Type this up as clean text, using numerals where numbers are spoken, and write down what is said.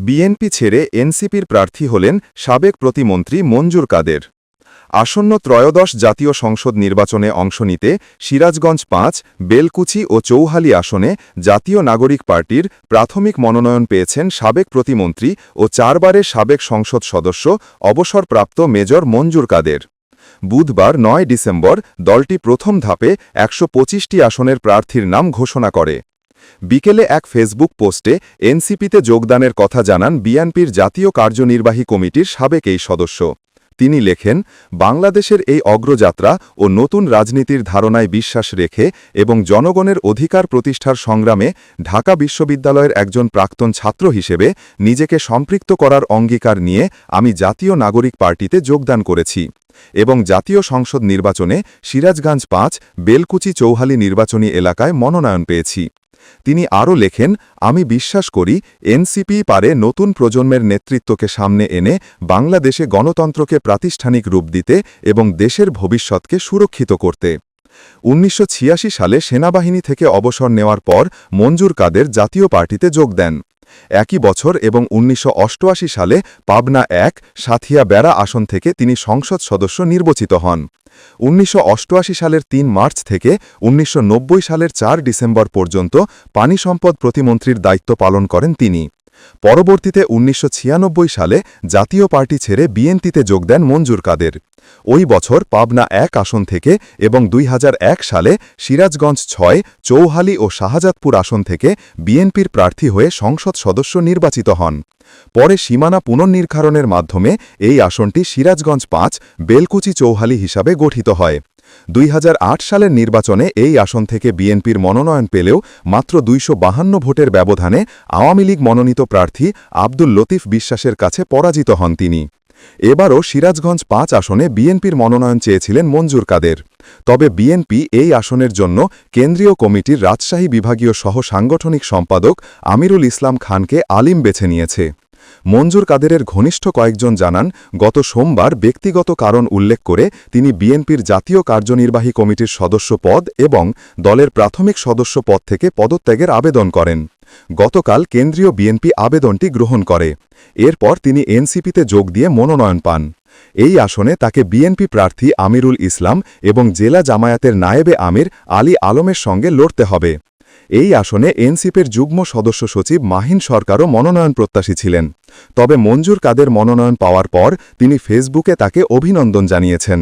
BNP ছেড়ে এনসিপির প্রার্থী হলেন সাবেক প্রতিমন্ত্রী মঞ্জুর কাদের। আসন্ন ত্রয়োদশ জাতীয় সংসদ নির্বাচনে অংশ নিতে সিরাজগঞ্জ ৫, বেলকুচি ও চৌহালি আসনে জাতীয় নাগরিক পার্টির প্রাথমিক মনোনয়ন পেয়েছেন সাবেক প্রতিমন্ত্রী ও ৪ বারের সাবেক সংসদ সদস্য অবসরপ্রাপ্ত মেজর মঞ্জুর কাদের। বুধবার ৯ ডিসেম্বর দলটি প্রথম ধাপে ১২৫টি আসনের প্রার্থীর নাম ঘোষণা করে। বিকেলে এক ফেসবুক পোস্টে এনসিপিতে যোগদানের কথা জানান বিএনপির জাতীয় কার্যনির্বাহী কমিটির সাবেক এই সদস্য। তিনি লেখেন, বাংলাদেশের এই অগ্রযাত্রা ও নতুন রাজনীতির ধারণায় বিশ্বাস রেখে এবং জনগণের অধিকার প্রতিষ্ঠার সংগ্রামে ঢাকা বিশ্ববিদ্যালয়ের একজন প্রাক্তন ছাত্র হিসেবে নিজেকে সম্পৃক্ত করার অঙ্গীকার নিয়ে আমি জাতীয় নাগরিক পার্টিতে যোগদান করেছি এবং জাতীয় সংসদ নির্বাচনে সিরাজগঞ্জ ৫, বেলকুচি চৌহালি নির্বাচনী এলাকায় মনোনয়ন পেয়েছি। তিনি আরও লেখেন, আমি বিশ্বাস করি এনসিপি পারে নতুন প্রজন্মের নেতৃত্বকে সামনে এনে বাংলাদেশে গণতন্ত্রকে প্রাতিষ্ঠানিক রূপ দিতে এবং দেশের ভবিষ্যৎকে সুরক্ষিত করতে। ১৯৮৬ সালে সেনাবাহিনী থেকে অবসর নেওয়ার পর মঞ্জুর কাদের জাতীয় পার্টিতে যোগ দেন। একই বছর এবং ১৯৮৮ সালে পাবনা ১, সাথিয়া বেড়া আসন থেকে তিনি সংসদ সদস্য নির্বাচিত হন। ১৯৮৮ সালের ৩ মার্চ থেকে ১৯৯০ সালের ৪ ডিসেম্বর পর্যন্ত পানি সম্পদ প্রতিমন্ত্রীর দায়িত্ব পালন করেন তিনি। পরবর্তীতে ১৯৯৬ সালে জাতীয় পার্টি ছেড়ে বিএনপিতে যোগ দেন মঞ্জুর কাদের। ওই বছর পাবনা ১ আসন থেকে এবং ২০০১ সালে সিরাজগঞ্জ ৬, চৌহালি ও শাহজাদপুর আসন থেকে বিএনপির প্রার্থী হয়ে সংসদ সদস্য নির্বাচিত হন। পরে সীমানা পুনর্নির্ধারণের মাধ্যমে এই আসনটি সিরাজগঞ্জ ৫, বেলকুচি চৌহালি হিসাবে গঠিত হয়। ২০০৮ সালের নির্বাচনে এই আসন থেকে বিএনপির মনোনয়ন পেলেও মাত্র ২৫২ ভোটের ব্যবধানে আওয়ামী লীগ মনোনীত প্রার্থী আব্দুল লতিফ বিশ্বাসের কাছে পরাজিত হন তিনি। এবারও সিরাজগঞ্জ ৫ আসনে বিএনপির মনোনয়ন চেয়েছিলেন মঞ্জুর কাদের। তবে বিএনপি এই আসনের জন্য কেন্দ্রীয় কমিটির রাজশাহী বিভাগীয় সহ সাংগঠনিক সম্পাদক আমিরুল ইসলাম খানকে আলিম বেছে নিয়েছে। মঞ্জুর কাদেরের ঘনিষ্ঠ কয়েকজন জানান, গত সোমবার ব্যক্তিগত কারণ উল্লেখ করে তিনি বিএনপির জাতীয় কার্যনির্বাহী কমিটির সদস্য পদ এবং দলের প্রাথমিক সদস্য পদ থেকে পদত্যাগের আবেদন করেন। গতকাল কেন্দ্রীয় বিএনপি আবেদনটি গ্রহণ করে। এরপর তিনি এনসিপিতে যোগ দিয়ে মনোনয়ন পান। এই আসনে তাকে বিএনপি প্রার্থী আমিরুল ইসলাম এবং জেলা জামায়াতের নায়েবে আমির আলী আলমের সঙ্গে লড়তে হবে। এই আসনে এনসিপির যুগ্ম সদস্য সচিব মাহিন সরকারও মনোনয়ন প্রত্যাশী ছিলেন। তবে মঞ্জুর কাদের মনোনয়ন পাওয়ার পর তিনি ফেসবুকে তাকে অভিনন্দন জানিয়েছেন।